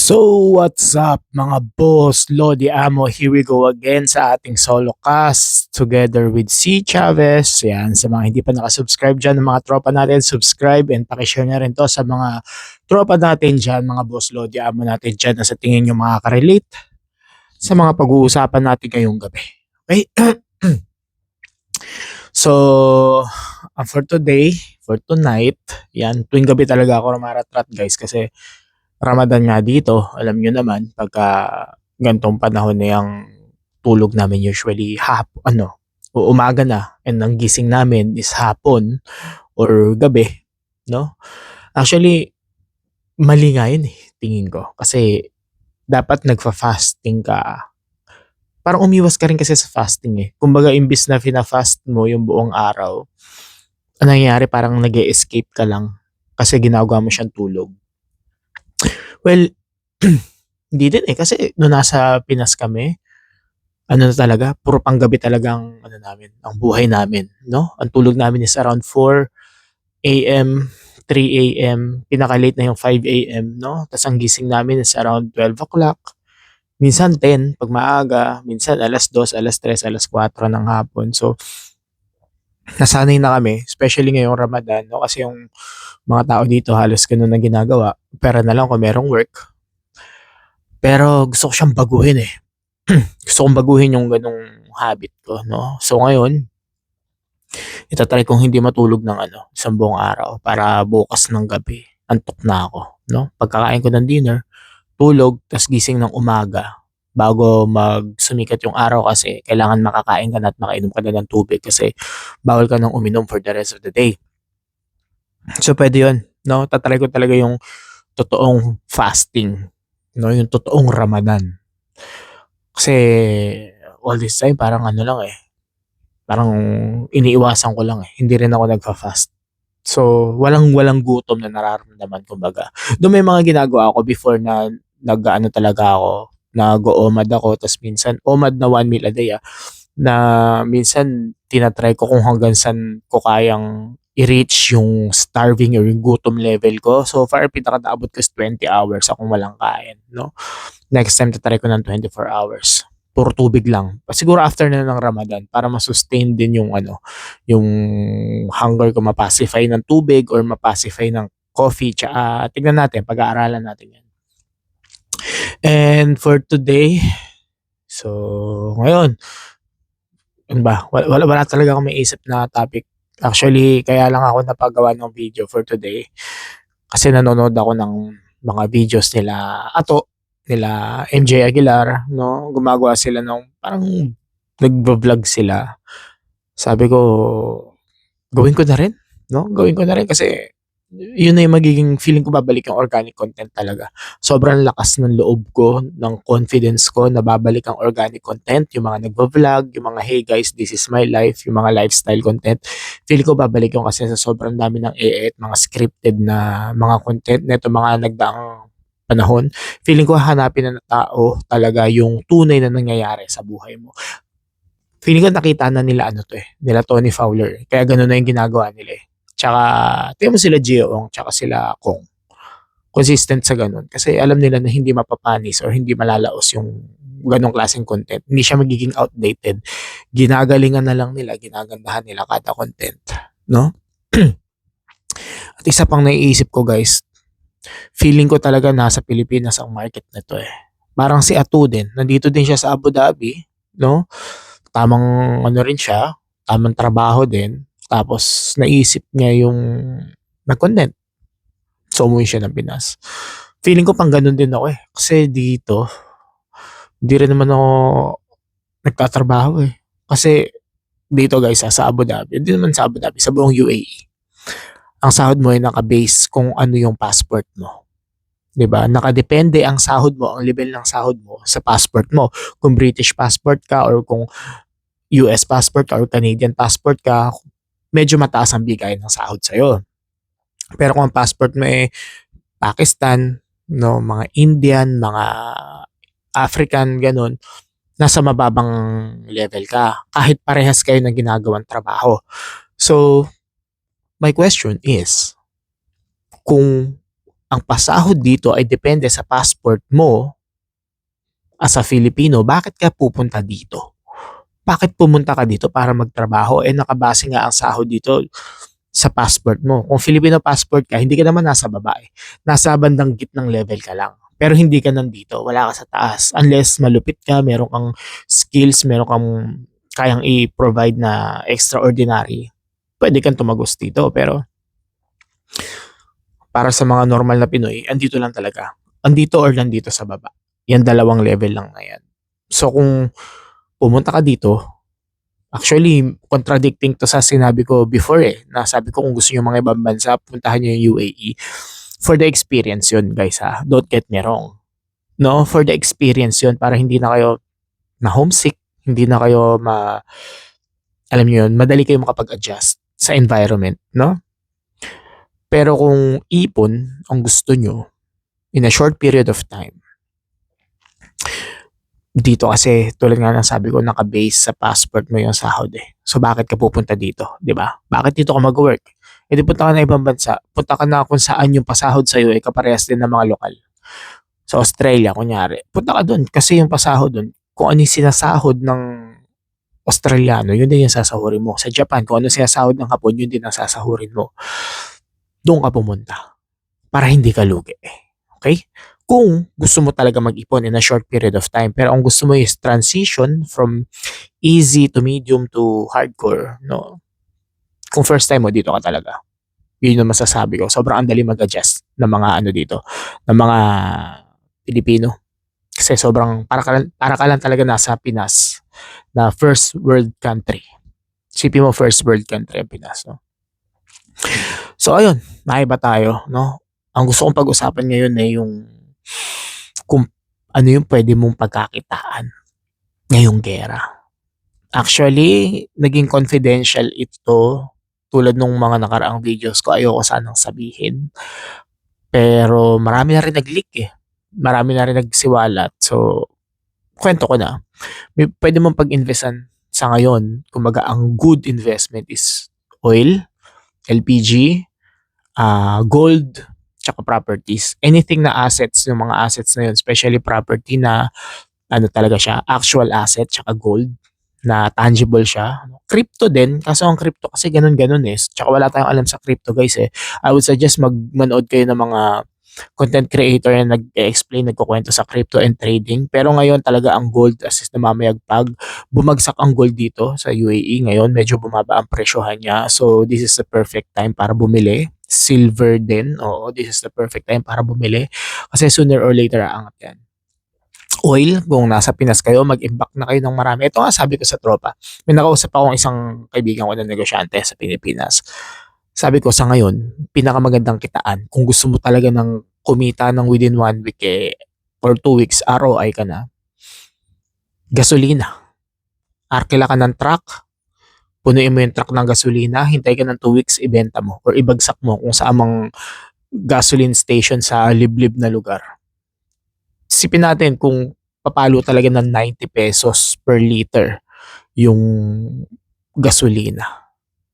So, what's up mga boss? Lodi Amo, here we go again sa ating solo cast together with C. Chavez. Yan, sa mga hindi pa nakasubscribe dyan, ng mga tropa natin, subscribe and pakishare na rin to sa mga tropa natin dyan, mga boss Lodi Amo natin dyan na sa tingin nyo makaka-relate sa mga pag-uusapan natin ngayong gabi. Okay? So, for today, for tonight, yan, tuwing gabi talaga ako rumaratrat guys kasi Ramadan nga dito, alam nyo naman, pagka gantong panahon na yung tulog namin usually o umaga na and ang gising namin is hapon or gabi, no? Actually, mali nga yun tingin ko. Kasi dapat nagfa-fasting ka. Parang umiwas ka rin kasi sa fasting Kumbaga, imbis na fina-fast mo yung buong araw, ang nangyayari parang nag escape ka lang kasi ginagawa mo siyang tulog. Well, hindi din kasi nung nasa Pinas kami, ano na talaga, puro panggabi talagang ano namin, ang buhay namin, no? Ang tulog namin is around 4 AM, 3 AM, pinaka-late na yung 5 AM, no? Tas ang gising namin is around 12 o'clock, minsan 10 pag maaga, minsan 2:00, 3:00, 4:00 ng hapon. So, nasanay na kami, especially ngayong Ramadan, no? Kasi yung mga tao dito halos ganun ang ginagawa. Pera na lang kung merong work. Pero gusto ko siyang baguhin Gusto kong baguhin yung ganong habit ko, no? So ngayon, ita-try kong hindi matulog ng isang buong araw para bukas ng gabi, antok na ako, no? Pagkakain ko ng dinner, tulog, tas gising ng umaga bago magsumikat yung araw kasi kailangan makakain ka na at makainom ka na ng tubig kasi bawal ka nang uminom for the rest of the day. So pwede yun, no? Tatry ko talaga yung totoong fasting, no? Yung totoong Ramadan. Kasi all this time parang lang parang iniiwasan ko lang Hindi rin ako nagfa-fast. So, walang gutom na nararamdaman kumbaga. Though may mga ginagawa ako before na nag-aano talaga ako, nag-OMAD ako, tas minsan, OMAD na 1 meal a day na minsan tinatry ko kung hanggang saan ko kayang i-reach yung starving or yung gutom level ko. So far, pinaka-naabot ko is 20 hours akong walang kain, no? Next time, tatry ko ng 24 hours. Puro tubig lang. Siguro after na ng Ramadan para ma-sustain din yung yung hunger ko, mapacify ng tubig or mapacify ng coffee. Tsaka tignan natin, pag-aaralan natin yan. And for today, so ngayon, ano ba? Wala talaga akong may isip na topic. Actually, kaya lang ako napagawa ng video for today kasi nanonood ako ng mga videos nila nila MJ Aguilar, no? Gumagawa sila ng parang nagvo-vlog sila. Sabi ko, gawin ko na rin, no? Gawin ko na rin kasi yun na yung magiging feeling ko, babalik yung organic content talaga. Sobrang lakas ng loob ko, ng confidence ko na babalik ang organic content, yung mga nagvo-vlog, yung mga hey guys, this is my life, yung mga lifestyle content. Feeling ko babalik yung kasi sa sobrang dami ng mga scripted na mga content neto mga nagdaang panahon. Feeling ko hanapin ng tao talaga yung tunay na nangyayari sa buhay mo. Feeling ko nakita na nila nila Tony Fowler. Kaya gano'n na yung ginagawa nila Tsaka, tingnan mo sila Gio tsaka sila Kong. Consistent sa ganun. Kasi alam nila na hindi mapapanis or hindi malalaos yung ganong klaseng content. Hindi siya magiging outdated. Ginagalingan na lang nila, ginagandahan nila kada content. No? At isa pang naiisip ko guys, feeling ko talaga nasa Pilipinas ang market na to Parang si Atu din, nandito din siya sa Abu Dhabi, no? Tamang rin siya, tamang trabaho din. Tapos naisip niya yung mag-content. So umuwi siya ng Pinas. Feeling ko pang ganun din ako Kasi dito, hindi rin naman ako nagtatrabaho Kasi dito guys sa Abu Dhabi, hindi naman sa Abu Dhabi, sa buong UAE. Ang sahod mo ay naka-base kung ano yung passport mo. 'Di ba? Nakadepende ang sahod mo, ang level ng sahod mo sa passport mo. Kung British passport ka or kung US passport ka or Canadian passport ka, medyo mataas ang bigay ng sahod sa'yo. Pero kung ang passport mo Pakistan, no, mga Indian, mga African, ganun, nasa mababang level ka. Kahit parehas kayo ng ginagawang trabaho. So, my question is, kung ang pasahod dito ay depende sa passport mo as a Filipino, bakit ka pupunta dito? Bakit pumunta ka dito para magtrabaho? Nakabase nga ang sahod dito sa passport mo. Kung Filipino passport ka, hindi ka naman nasa baba eh. Nasa bandang gitnang level ka lang. Pero hindi ka nandito, wala ka sa taas. Unless malupit ka, meron kang skills, meron kang kayang i-provide na extraordinary, pwede kang tumagos dito. Pero para sa mga normal na Pinoy, andito lang talaga. Andito or nandito sa baba. Yan, dalawang level lang na yan. So kung pumunta ka dito, actually, contradicting to sa sinabi ko before eh. Nasabi ko kung gusto nyo mga ibang bansa, puntahan nyo yung UAE. For the experience yun, guys ha. Don't get me wrong. No, for the experience yun, para hindi na kayo na homesick, hindi na kayo alam nyo yun, madali kayo makapag-adjust sa environment, no? Pero kung ipon ang gusto nyo in a short period of time, dito kasi tulad nga ng sabi ko, naka-base sa passport mo yung sahod eh. So bakit ka pupunta dito, 'di ba? Bakit dito ka mag-work? E di punta ka na ibang bansa, punta ka na kung saan yung pasahod sa iyo ay kaparehas din ng mga lokal. Sa Australia kunyari, punta ka doon kasi yung pasahod doon, kung ano yung sinasahod ng Australiano, yun din yung sasahurin mo. Sa Japan, kung ano sinasahod ng Hapon, yun din ang sasahurin mo. Doon ka pumunta para hindi ka lugi. Okay? Kung gusto mo talaga mag-ipon in a short period of time, pero ang gusto mo is transition from easy to medium to hardcore, no? Kung first time mo, dito ka talaga. Yun yung masasabi ko. Sobrang andali mag-adjust ng mga ano dito, ng mga Pilipino. Kasi sobrang, para ka lang talaga nasa Pinas, na first world country. Sipin mo first world country ang Pinas, no? So ayun, naiba tayo, no? Ang gusto kong pag-usapan ngayon ay yung kung ano yung pwede mong pagkakitaan ngayong gera. Actually, naging confidential ito tulad nung mga nakaraang videos ko. Ayoko sanang sabihin. Pero marami na rin nag-leak eh. Marami na rin nagsiwalat. So, kwento ko na. Pwede mong pag-investan sa ngayon. Kumbaga, ang good investment is oil, LPG, gold, tsaka properties. Anything na assets, yung mga assets na yun, especially property na ano talaga siya, actual asset, tsaka gold, na tangible siya. Crypto din, kaso ang crypto kasi ganun-ganun eh. Tsaka wala tayong alam sa crypto guys eh. I would suggest manood kayo ng mga content creator na nag-explain, nagkukwento sa crypto and trading. Pero ngayon talaga ang gold as is namamayagpag. Bumagsak ang gold dito sa UAE ngayon. Medyo bumaba ang presyohan niya. So this is the perfect time para bumili. Silver din. Oo, this is the perfect time para bumili. Kasi sooner or later aangat yan. Oil, kung nasa Pinas kayo, mag-imbak na kayo ng marami. Ito nga sabi ko sa tropa. May nakausap akong isang kaibigan ko na negosyante sa Pilipinas. Sabi ko sa ngayon, pinakamagandang kitaan, kung gusto mo talaga ng kumita ng within 1 week or 2 weeks, ROI ka na, gasolina. Arkila ka ng truck, punuin mo yung truck ng gasolina, hintay ka ng 2 weeks, ibenta mo or ibagsak mo kung sa amang gasoline station sa liblib na lugar. Sipin natin kung papalo talaga ng 90 pesos per liter yung gasolina.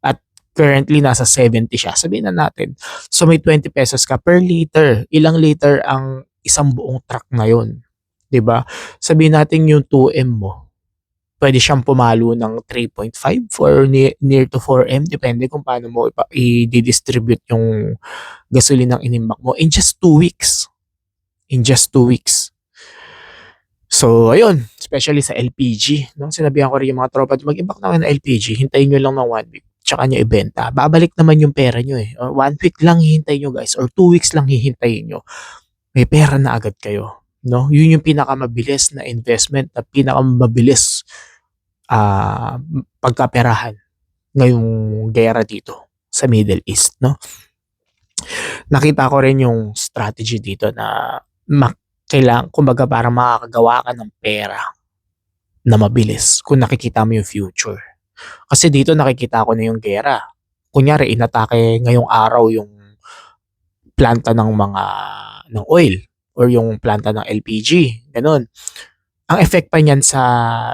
At currently nasa 70 siya. Sabihin na natin. So may 20 pesos ka per liter. Ilang liter ang isang buong truck ngayon? 'Di ba? Sabihin natin yung 2M mo. Pwede siyang pumalo ng 3.5 or near to 4M. Depende kung paano mo i-distribute yung gasolina ng inimbak mo in just 2 weeks. In just 2 weeks. So, ayun, especially sa LPG, no? Sinabihan ko rin yung mga tropa, mag-imbak na kayo ng LPG, hintayin nyo lang ng 1 week, tsaka nyo ibenta. Babalik naman yung pera nyo eh. 1 week lang hihintayin nyo guys, or 2 weeks lang hihintayin nyo. May pera na agad kayo, no? Yun yung pinakamabilis na investment, na pinakamabilis pagkaperahan ngayong gera dito sa Middle East, no? Nakita ko rin yung strategy dito na kumbaga para makakagawa ka ng pera na mabilis kung nakikita mo yung future. Kasi dito nakikita ko na yung gera. Kunyari, inatake ngayong araw yung planta ng oil or yung planta ng LPG. Ganun. Ang effect pa niyan sa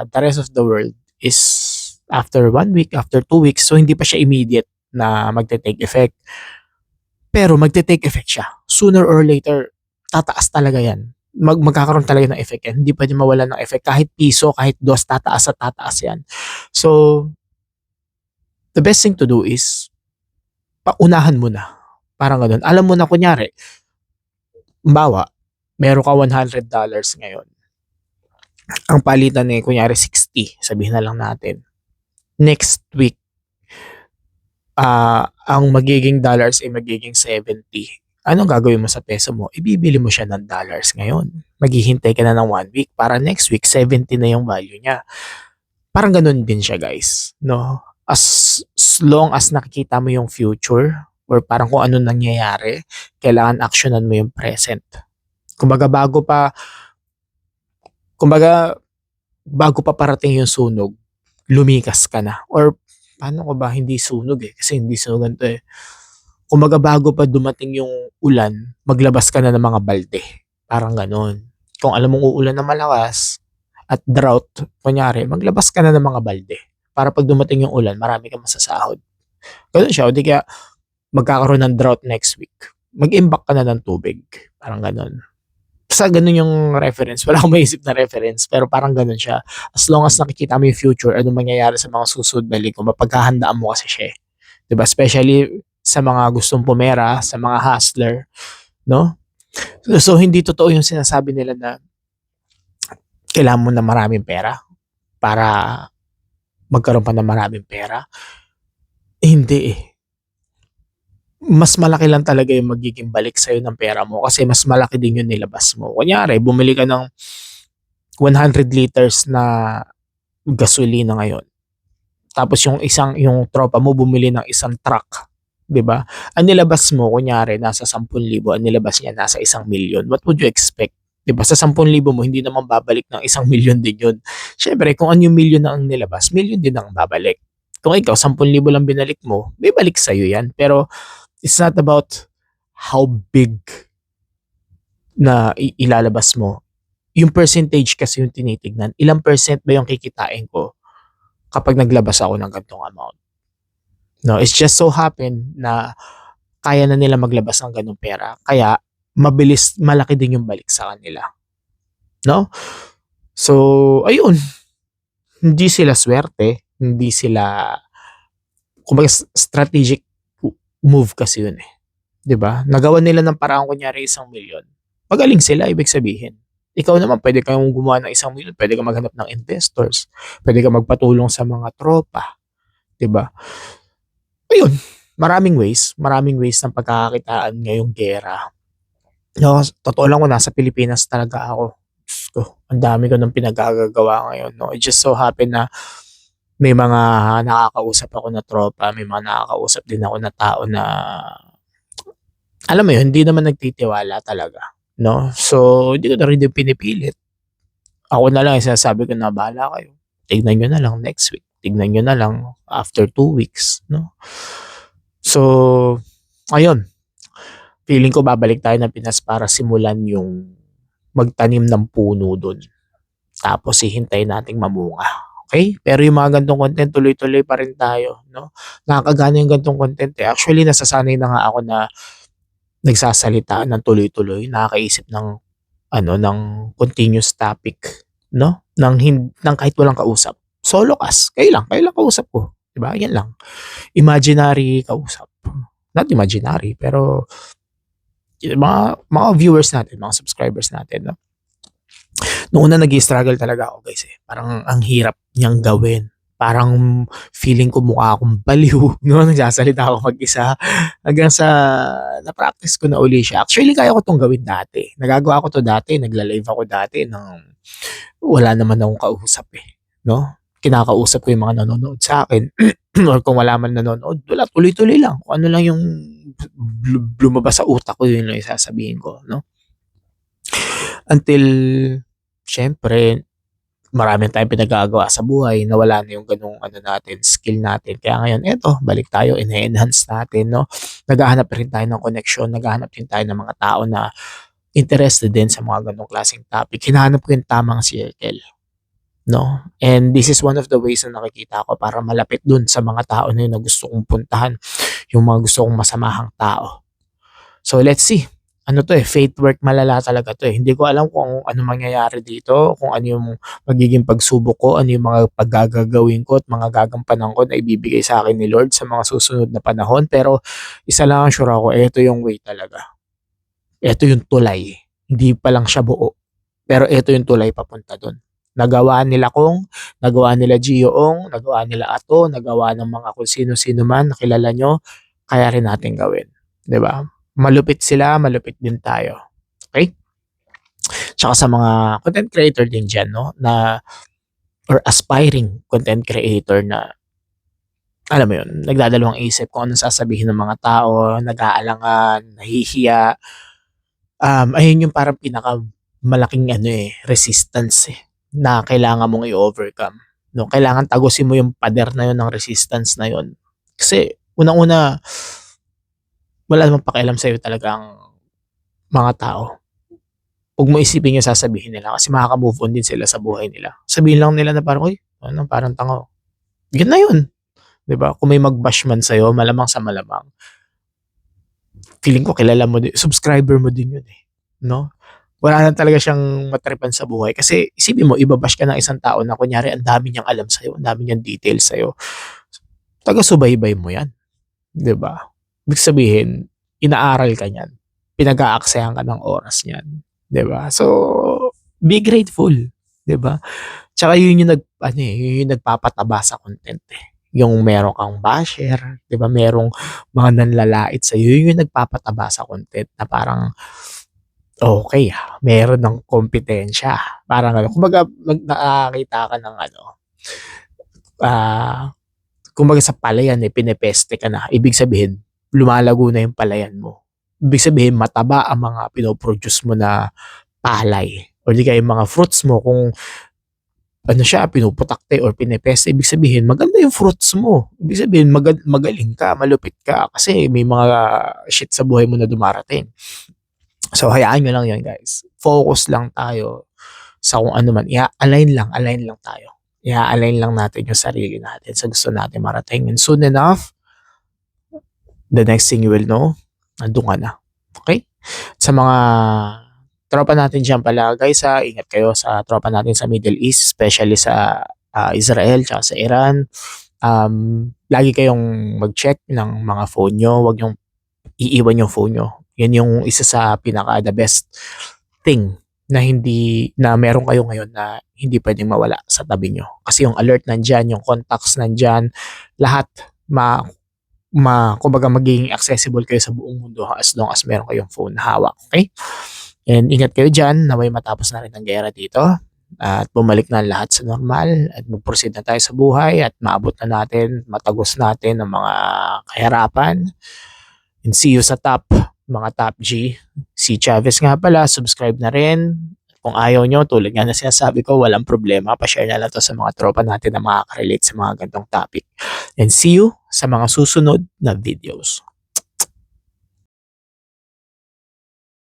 the rest of the world is after 1 week, after 2 weeks, so hindi pa siya immediate na magte-take effect. Pero magte-take effect siya sooner or later, tataas talaga yan. Magkakaroon talaga ng effect yan. Hindi pwede mawala ng effect. Kahit piso, kahit dos, tataas at tataas yan. So, the best thing to do is, paunahan mo na. Parang ganun. Alam mo na, kunyari, bawa, meron ka $100 ngayon. Ang palitan eh, kunyari 60, sabihin na lang natin. Next week, ang magiging dollars ay magiging 70. Anong gagawin mo sa peso mo? Ibibili mo siya ng dollars ngayon. Maghihintay ka na ng 1 week para next week 70 na yung value niya. Parang ganun din siya, guys, no? As long as nakikita mo yung future or parang kung ano nangyayari, kailangan actionan mo yung present. Kumbaga bago pa parating yung sunog, lumikas ka na. Or paano ko ba hindi sunog eh? Kasi hindi sunog to eh. Kumbaga bago pa dumating yung ulan, maglabas ka na ng mga balde. Parang ganon. Kung alam mong uulan na malakas at drought, kunyari, maglabas ka na ng mga balde. Para pag dumating yung ulan, marami kang masasahod. Ganun siya. O di kaya magkakaroon ng drought next week. Mag-imbak ka na ng tubig. Parang ganon. Basta ganun yung reference. Wala akong maisip na reference, pero parang ganun siya. As long as nakikita mo yung future, anong mangyayari sa mga susunod na linggo, mapaghahandaan mo kasi siya. Diba? Especially sa mga gustong pumera, sa mga hustler, no? So hindi totoo yung sinasabi nila na kailangan mo na maraming pera para magkaroon pa ng maraming pera. Hindi eh. Mas malaki lang talaga yung magiging balik sa'yo ng pera mo kasi mas malaki din yung nilabas mo. Kunyari, bumili ka ng 100 liters na gasolina ngayon. Tapos yung tropa mo bumili ng isang truck. 'Di ba? Ang nilabas mo, kunyari, nasa 10,000, ang nilabas niya nasa 1,000,000. What would you expect? 'Di ba? Sa 10,000 mo, hindi naman babalik ng 1,000,000 din yun. Siyempre, kung ano yung milyon na ang nilabas, milyon din ang babalik. Kung ikaw, 10,000 lang binalik mo, may balik sa'yo yan. Pero, it's not about how big na ilalabas mo. Yung percentage kasi yung tinitignan. Ilang percent ba yung kikitain ko kapag naglabas ako ng ganitong amount? No, it's just so happen na kaya na nila maglabas ng ganung pera. Kaya malaki din yung balik sa kanila. No? So, ayun. Hindi sila swerte, hindi sila kumbaga strategic move kasi yun eh. 'Di ba? Nagawa nila ng paraan kunyari 1,000,000. Magaling sila, ibig sabihin. Ikaw naman pwede kang gumawa ng 1,000,000, pwede kang maghanap ng investors, pwede kang magpatulong sa mga tropa, 'di ba? Ayun, maraming ways ng pagkakakitaan ngayong giyera. No, totoo lang kung nasa Pilipinas talaga ako. Diyos ko, ang dami ko ng pinagagagawa ngayon, no? It just so happen na may mga nakakausap ako na tropa, may mga nakakausap din ako na tao na alam mo yun, hindi naman nagtitiwala talaga, no? So, hindi ko na rin din pinipilit. Ako na lang yung sinasabi ko na bahala kayo. Tignan nyo na lang next week. Tignan nyo na lang after 2 weeks, no? So, ayun. Feeling ko babalik tayo ng Pinas para simulan yung magtanim ng puno dun. Tapos hihintayin nating mamunga. Okay? Pero yung mga gantong content, tuloy-tuloy pa rin tayo, no? Nakakagana yung gantong content eh. Actually, nasasanay na nga ako na nagsasalita ng tuloy-tuloy, nakakaisip ng ng continuous topic, no? Nang kahit walang kausap. Solo cast. Kayo lang kausap ko, 'di ba? Yan lang. Imaginary kausap. Not imaginary, pero mga viewers natin, mga subscribers natin, no? Noong una nag-i-struggle talaga ako, guys, eh. Parang ang hirap niyang gawin. Parang feeling ko mukha akong baliw, no? Nagsasalita ako mag-isa hanggang sa na-practice ko na uli siya. Actually, kaya ko 'tong gawin dati. Nagagawa ko 'to dati, nagla-live ako dati nang wala naman akong kausap, eh, no? Kinakausap ko yung mga nanonood sa akin or kung wala man nanonood, wala, tuloy-tuloy lang. Kung ano lang yung lumabas sa utak ko, yun lang yung sasabihin ko, no? Until siyempre marami tayong pinagagawa sa buhay, nawala na yung ganung natin, skill natin. Kaya ngayon, eto, balik tayo, ine-enhance natin, no? Naghahanap rin tayo ng connection, naghahanap din tayo ng mga tao na interested din sa mga ganong klaseng topic. Hinahanap ko yung tamang circle, no? And this is one of the ways na nakikita ko para malapit dun sa mga tao na yun na gusto kong puntahan, yung mga gusto kong masamahang tao. So let's see. ano 'to, faith work malala talaga 'to, eh. Hindi ko alam kung ano mangyayari dito, kung ano yung magiging pagsubok ko, ano yung mga gagawin ko at mga gagampanan ko na ibibigay sa akin ni Lord sa mga susunod na panahon. Pero isa lang ang sure ako, eto yung way talaga. Eto yung tulay, hindi pa lang siya buo, pero eto yung tulay papunta dun. Nagawa nila Kong, nagawa nila Gioong, nagawa nila Ato, nagawa ng mga kung sino-sino man na kilala niyo, kaya rin natin gawin, 'di ba? Malupit sila, malupit din tayo, okey? Tsaka sa mga content creator din diyan 'no, na or aspiring content creator na, alam mo yun, nagdadalawang isip kung anong sasabihin ng mga tao, nag-aalangan, nahihiya. Ayun yung parang pinakamalaking ano, resistance, na kailangan mong i-overcome, 'no? Kailangan tagusin mo yung pader na yun ng resistance na yun. Kasi unang-una, wala namang pakialam sa'yo talaga ang mga tao. 'Wag mo isipin yung sasabihin nila kasi makaka-move on din sila sa buhay nila. Sabihin lang nila na parang, "Uy, ano parang tanga, oh." Yun na yun, 'di ba? Kung may mag-bash man sa'yo, malamang sa malamang, feeling ko kilala mo din, subscriber mo din yun, 'no? Wala na talaga siyang matripan sa buhay kasi isipin mo iba-bash ka ng isang tao na kunyari ang dami niyang alam sa'yo, ang dami niyang details sa'yo, taga-subaybay mo 'yan, 'di ba? Ibig sabihin, inaaral ka niyan, pinag-aaksayan ka ng oras niyan, 'di ba? So, be grateful, 'di ba? Tsaka yun yung ano, yun yung nagpapataba sa content, yung meron kang basher, 'di ba, merong mga nanlalait sa'yo, yun yung nagpapataba sa content na parang, okey, meron ng kompetensya, parang ano. Kumbaga nakakakita ka ng ano, ah, kumbaga sa palayan, pinepeste ka na, ibig sabihin lumalago na yung palayan mo. Ibig sabihin mataba ang mga pino-produce mo na palay or di kaya yung mga fruits mo kung ano siya, pinuputakte or pinepeste, ibig sabihin maganda yung fruits mo. Ibig sabihin magaling ka, malupit ka kasi may mga shit sa buhay mo na dumarating. So hayaan niyo lang 'yun guys. Focus lang tayo sa kung ano man, align lang tayo. Ia-align lang natin yung sarili natin sa gusto natin marating and soon enough, the next thing you will know, nandun ka na. Okay? Sa mga tropa natin diyan pala guys, ingat kayo sa tropa natin sa Middle East, especially sa, Israel tsaka sa Iran. Lagi kayong mag-check ng mga phone niyo, 'wag niyong iiwan yung phone niyo. 'Yan yung isa sa pinaka the best thing na meron kayo ngayon na hindi puwedeng mawala sa tabi niyo. Kasi yung alert nandiyan, yung contacts nandiyan, lahat ma kumbaga magiging accessible kayo sa buong mundo as long as meron kayong phone na hawak, okey? And ingat kayo diyan, nawa'y matapos na rin ang giyera dito at bumalik na lahat sa normal at mag-proceed na tayo sa buhay at maabot na natin, matagos natin ang mga kahirapan. And see you sa top, mga top G. Si Chavez nga pala, subscribe na rin. Kung ayaw nyo, tulad nga na sinasabi ko, walang problema. Pa-share na lang to sa mga tropa natin na makaka-relate sa mga gantong topic. And see you sa mga susunod na videos.